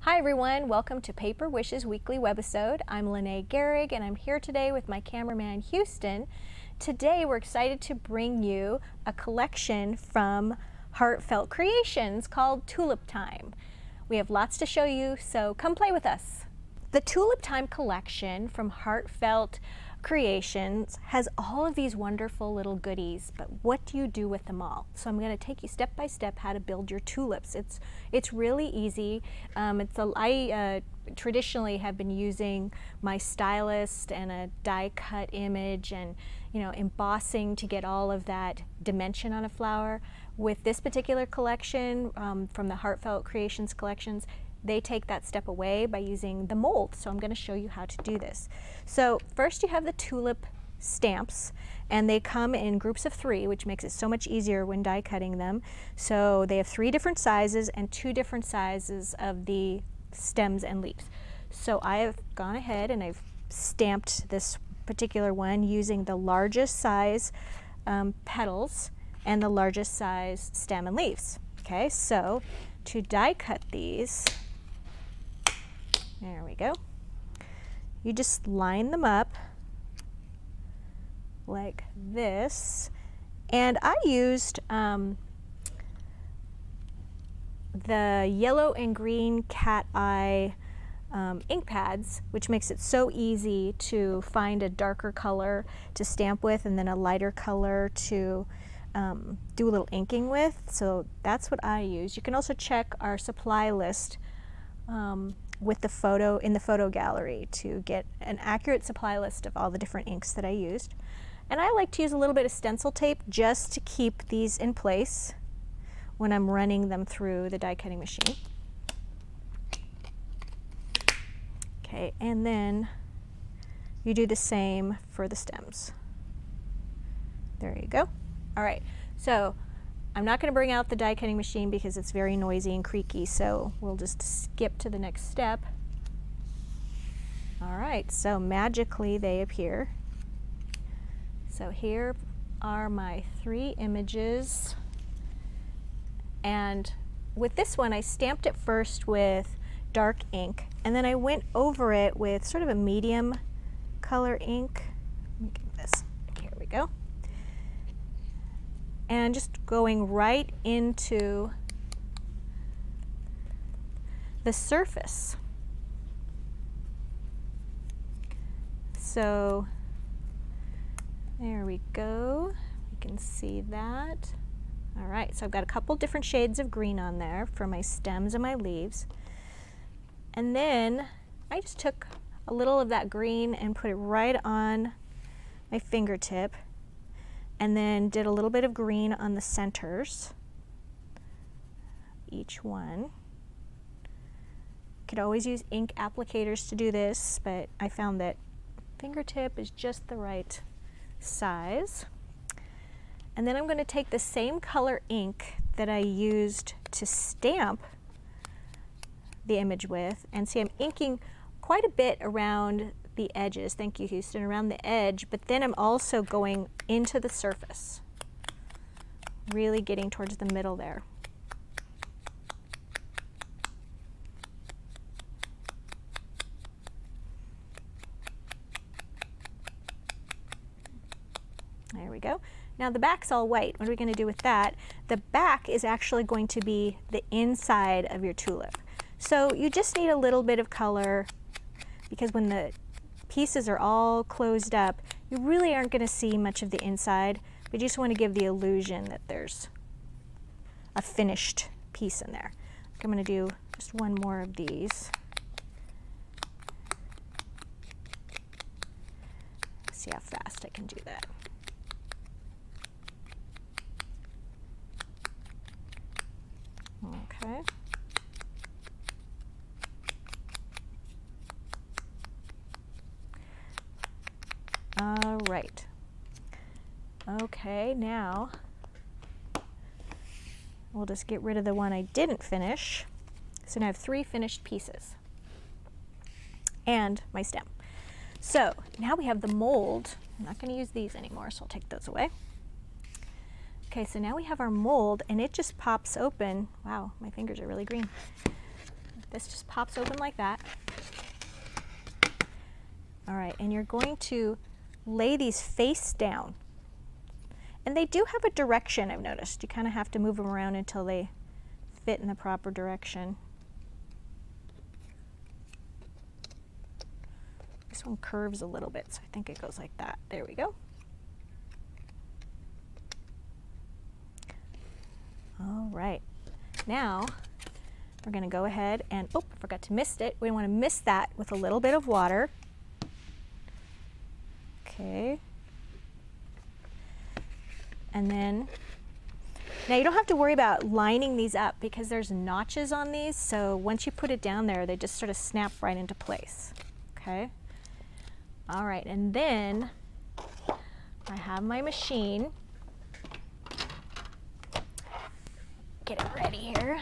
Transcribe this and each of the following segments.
Hi everyone, welcome to Paper Wishes Weekly Webisode. I'm Lene Gehrig and I'm here today with my cameraman Houston. Today we're excited to bring you a collection from Heartfelt Creations called Tulip Time. We have lots to show you, so come play with us. The Tulip Time collection from Heartfelt Creations has all of these wonderful little goodies, but what do you do with them all? So I'm going to take you step by step how to build your tulips. It's really easy. I traditionally have been using my stylist and a die cut image and embossing to get all of that dimension on a flower. With this particular collection from the Heartfelt Creations collections, they take that step away by using the mold. So I'm going to show you how to do this. So first you have the tulip stamps, and they come in groups of 3, which makes it so much easier when die cutting them. So they have 3 different sizes and 2 different sizes of the stems and leaves. So I have gone ahead and I've stamped this particular one using the largest size petals and the largest size stem and leaves. Okay, so to die cut these, there we go. You just line them up like this. And I used the yellow and green cat eye ink pads, which makes it so easy to find a darker color to stamp with and then a lighter color to do a little inking with. So that's what I use. You can also check our supply list with the photo in the photo gallery to get an accurate supply list of all the different inks that I used. And I like to use a little bit of stencil tape just to keep these in place when I'm running them through the die cutting machine. Okay, and then you do the same for the stems. There you go. All right, so I'm not going to bring out the die cutting machine because it's very noisy and creaky, so we'll just skip to the next step. All right, so magically they appear. So here are my 3 images, and with this one I stamped it first with dark ink, and then I went over it with sort of a medium color ink. Let me get this. Here we go. And just going right into the surface. So there we go. You can see that. All right, so I've got a couple different shades of green on there for my stems and my leaves. And then I just took a little of that green and put it right on my fingertip, and then did a little bit of green on the centers, each one. You could always use ink applicators to do this, but I found that fingertip is just the right size. And then I'm going to take the same color ink that I used to stamp the image with, and see I'm inking quite a bit around the edges, thank you Houston, around the edge, but then I'm also going into the surface, really getting towards the middle there. There we go. Now the back's all white. What are we going to do with that? The back is actually going to be the inside of your tulip. So you just need a little bit of color, because when the pieces are all closed up, you really aren't going to see much of the inside, but you just want to give the illusion that there's a finished piece in there. I'm going to do just one more of these. See how fast I can do that. Okay. All right. Okay, now we'll just get rid of the one I didn't finish. So now I have 3 finished pieces and my stem. So now we have the mold. I'm not going to use these anymore, so I'll take those away. Okay, so now we have our mold, and it just pops open. Wow, my fingers are really green. This just pops open like that. All right, and you're going to lay these face down. And they do have a direction, I've noticed. You kind of have to move them around until they fit in the proper direction. This one curves a little bit, so I think it goes like that. There we go. All right, now we're going to go ahead and, oh, I forgot to mist it. We want to mist that with a little bit of water. Okay. And then, now you don't have to worry about lining these up because there's notches on these, so once you put it down there, they just sort of snap right into place. Okay. All right, and then I have my machine. Get it ready here.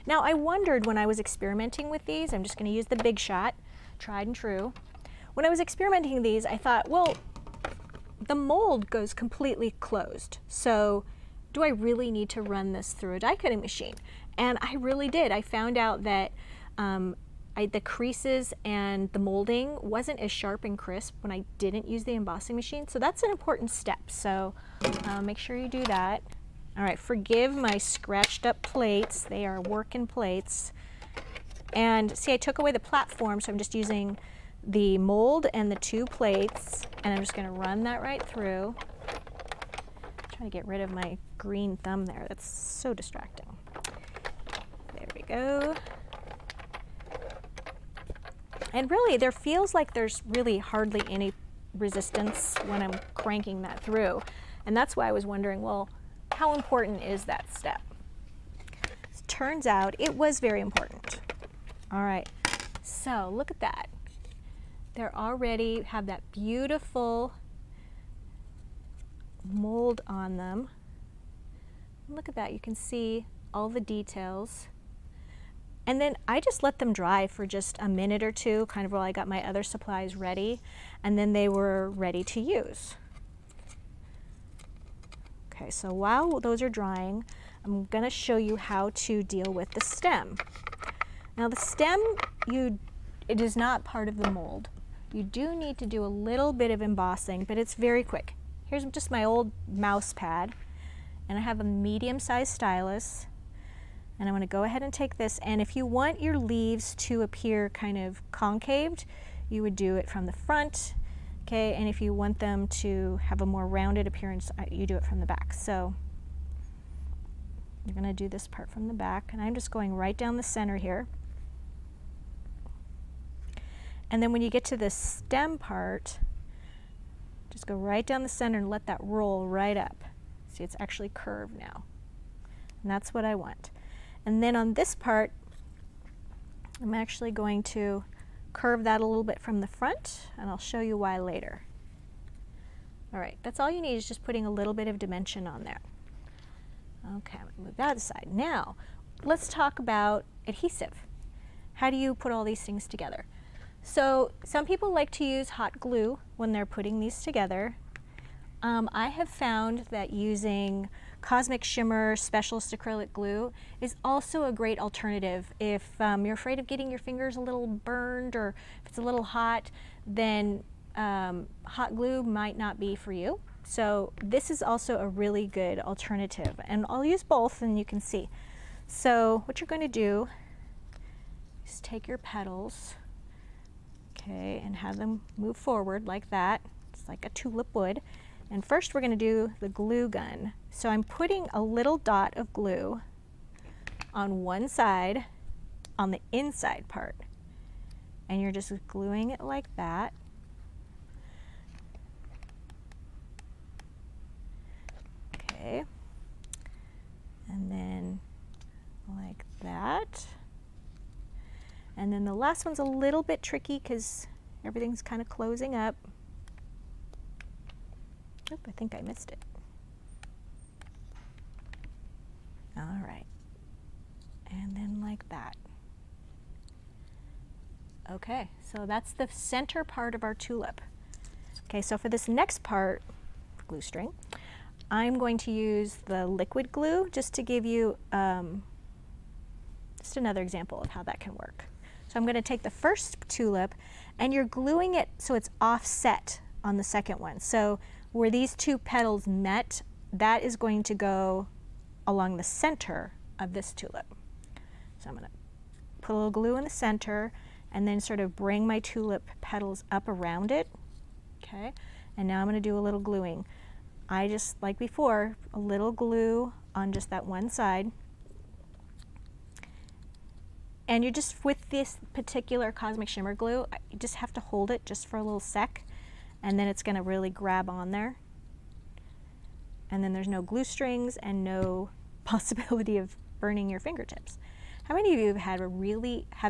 Now I wondered when I was experimenting with these, I'm just going to use the Big Shot, tried and true. When I was experimenting with these, I thought, well, the mold goes completely closed. So do I really need to run this through a die cutting machine? And I really did. I found out that the creases and the molding wasn't as sharp and crisp when I didn't use the embossing machine. So that's an important step. So make sure you do that. All right, forgive my scratched up plates. They are working plates. And see, I took away the platform, so I'm just using the mold and the 2 plates, and I'm just going to run that right through. Trying to get rid of my green thumb there. That's so distracting. There we go. And really, there feels like there's really hardly any resistance when I'm cranking that through. And that's why I was wondering, well, how important is that step? It turns out it was very important. All right, so look at that. They already have that beautiful mold on them. Look at that, you can see all the details. And then I just let them dry for just a minute or two, kind of while I got my other supplies ready, and then they were ready to use. Okay, so while those are drying, I'm going to show you how to deal with the stem. Now the stem, it is not part of the mold. You do need to do a little bit of embossing, but it's very quick. Here's just my old mouse pad, and I have a medium-sized stylus, and I'm going to go ahead and take this, and if you want your leaves to appear kind of concaved, you would do it from the front. Okay, and if you want them to have a more rounded appearance, you do it from the back. So you're going to do this part from the back, and I'm just going right down the center here. And then when you get to the stem part, just go right down the center and let that roll right up. See, it's actually curved now. And that's what I want. And then on this part, I'm actually going to curve that a little bit from the front, and I'll show you why later. All right, that's all you need, is just putting a little bit of dimension on there. Okay, I'm gonna move that aside. Now, let's talk about adhesive. How do you put all these things together? So some people like to use hot glue when they're putting these together. I have found that using Cosmic Shimmer Specialist Acrylic Glue is also a great alternative. If you're afraid of getting your fingers a little burned, or if it's a little hot, then hot glue might not be for you. So this is also a really good alternative, and I'll use both and you can see. So what you're going to do is take your petals, okay, and have them move forward like that. It's like a tulip would. And first we're going to do the glue gun. So I'm putting a little dot of glue on one side, on the inside part. And you're just gluing it like that. Okay. And then like that. And then the last one's a little bit tricky because everything's kind of closing up. Oop, I think I missed it. All right. And then like that. Okay, so that's the center part of our tulip. Okay, so for this next part, glue string, I'm going to use the liquid glue just to give you just another example of how that can work. So I'm going to take the first tulip, and you're gluing it so it's offset on the second one. So where these two petals met, that is going to go along the center of this tulip. So I'm going to put a little glue in the center and then sort of bring my tulip petals up around it. Okay, and now I'm going to do a little gluing. I just, like before, a little glue on just that one side. And you just, with this particular Cosmic Shimmer glue, you just have to hold it just for a little sec, and then it's going to really grab on there. And then there's no glue strings and no possibility of burning your fingertips. How many of you have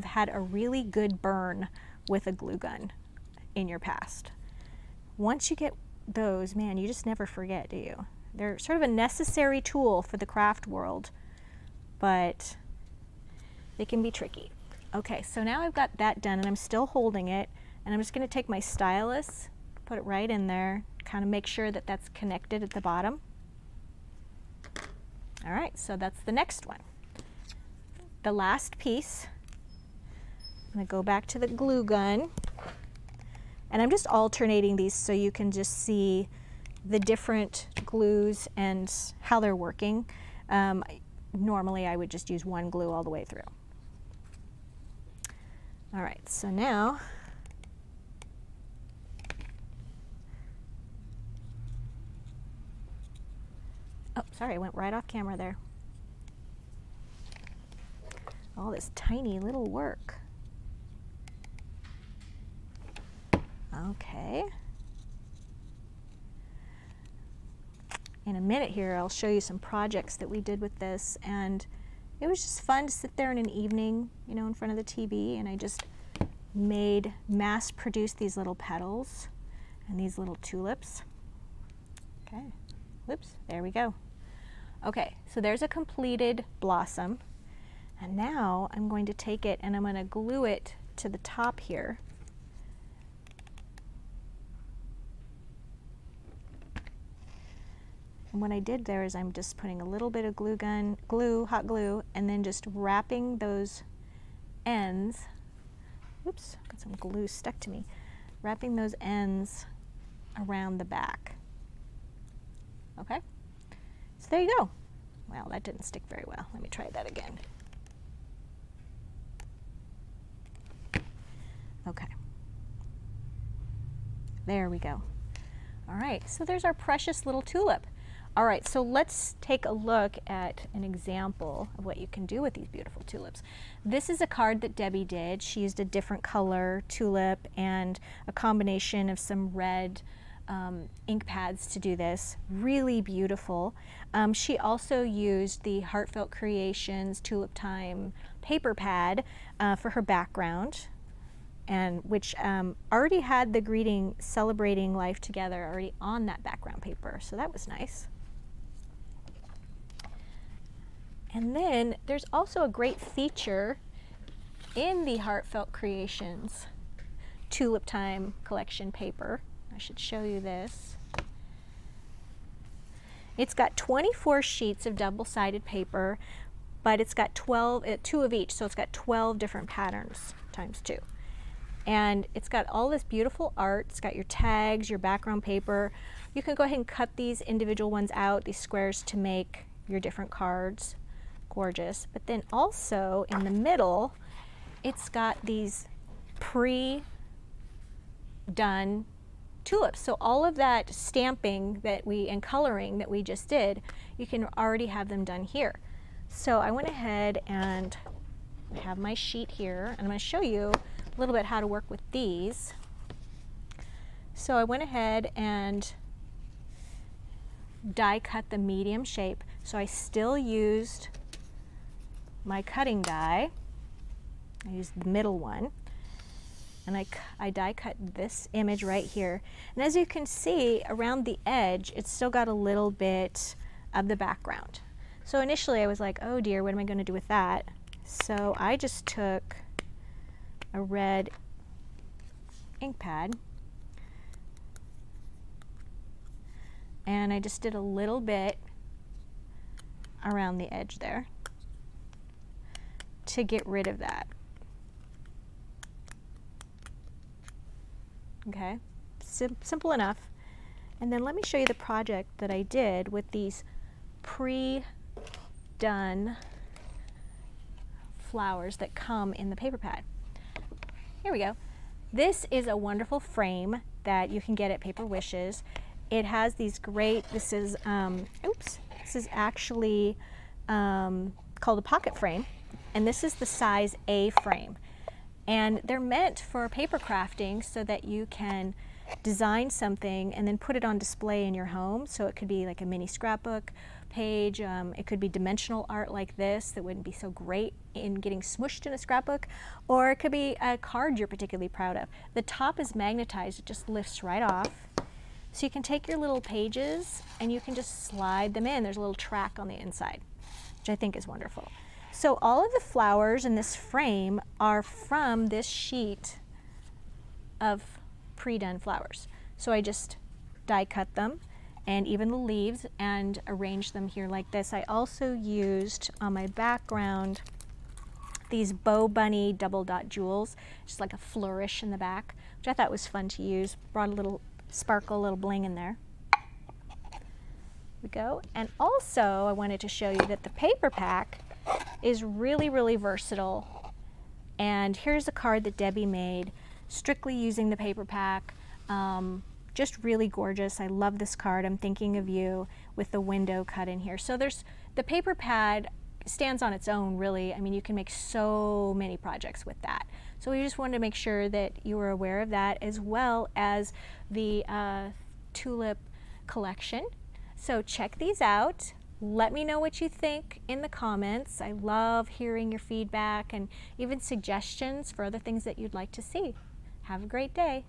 had a really good burn with a glue gun in your past? Once you get those, man, you just never forget, do you? They're sort of a necessary tool for the craft world, but they can be tricky. Okay, so now I've got that done, and I'm still holding it, and I'm just going to take my stylus, put it right in there, kind of make sure that that's connected at the bottom. All right, so that's the next one. The last piece, I'm going to go back to the glue gun, and I'm just alternating these so you can just see the different glues and how they're working. Normally I would just use one glue all the way through. All right, so now oh, sorry, I went right off camera there. All this tiny little work. Okay. In a minute here, I'll show you some projects that we did with this, and it was just fun to sit there in an evening, you know, in front of the TV, and I just mass-produced these little petals and these little tulips. Okay, whoops, there we go. Okay, so there's a completed blossom, and now I'm going to take it and I'm going to glue it to the top here. And what I did there is I'm just putting a little bit of hot glue, and then just wrapping those ends. Oops, got some glue stuck to me. Wrapping those ends around the back. Okay, so there you go. Well, that didn't stick very well. Let me try that again. Okay, there we go. All right, so there's our precious little tulip. All right, so let's take a look at an example of what you can do with these beautiful tulips. This is a card that Debbie did. She used a different color tulip and a combination of some red ink pads to do this. Really beautiful. She also used the Heartfelt Creations Tulip Time paper pad for her background, and which already had the greeting celebrating life together already on that background paper, so that was nice. And then there's also a great feature in the Heartfelt Creations Tulip Time collection paper. I should show you this. It's got 24 sheets of double-sided paper, but it's got 2 of each, so it's got 12 different patterns times 2. And it's got all this beautiful art. It's got your tags, your background paper. You can go ahead and cut these individual ones out, these squares, to make your different cards. Gorgeous. But then also in the middle, it's got these pre-done tulips. So all of that stamping and coloring that we just did, you can already have them done here. So I went ahead and I have my sheet here, and I'm going to show you a little bit how to work with these. So I went ahead and die cut the medium shape. So I still used my cutting die. I used the middle one, and I die cut this image right here. And as you can see, around the edge, it's still got a little bit of the background. So initially I was like, oh dear, what am I going to do with that? So I just took a red ink pad and I just did a little bit around the edge there to get rid of that. Okay, simple enough. And then let me show you the project that I did with these pre-done flowers that come in the paper pad. Here we go. This is a wonderful frame that you can get at Paper Wishes. It has these great, this is actually called a pocket frame, and this is the size A frame. And they're meant for paper crafting so that you can design something and then put it on display in your home. So it could be like a mini scrapbook page. It could be dimensional art like this that wouldn't be so great in getting smushed in a scrapbook, or it could be a card you're particularly proud of. The top is magnetized, it just lifts right off. So you can take your little pages and you can just slide them in. There's a little track on the inside, which I think is wonderful. So all of the flowers in this frame are from this sheet of pre-done flowers. So I just die cut them, and even the leaves, and arrange them here like this. I also used on my background these Bow Bunny double dot jewels, just like a flourish in the back, which I thought was fun to use. Brought a little sparkle, a little bling in there. There we go. And also I wanted to show you that the paper pack is really, really versatile. And here's a card that Debbie made, strictly using the paper pack. Just really gorgeous. I love this card. I'm thinking of you, with the window cut in here. So there's the paper pad stands on its own, really. I mean, you can make so many projects with that. So we just wanted to make sure that you were aware of that, as well as the Tulip collection. So check these out. Let me know what you think in the comments. I love hearing your feedback and even suggestions for other things that you'd like to see. Have a great day.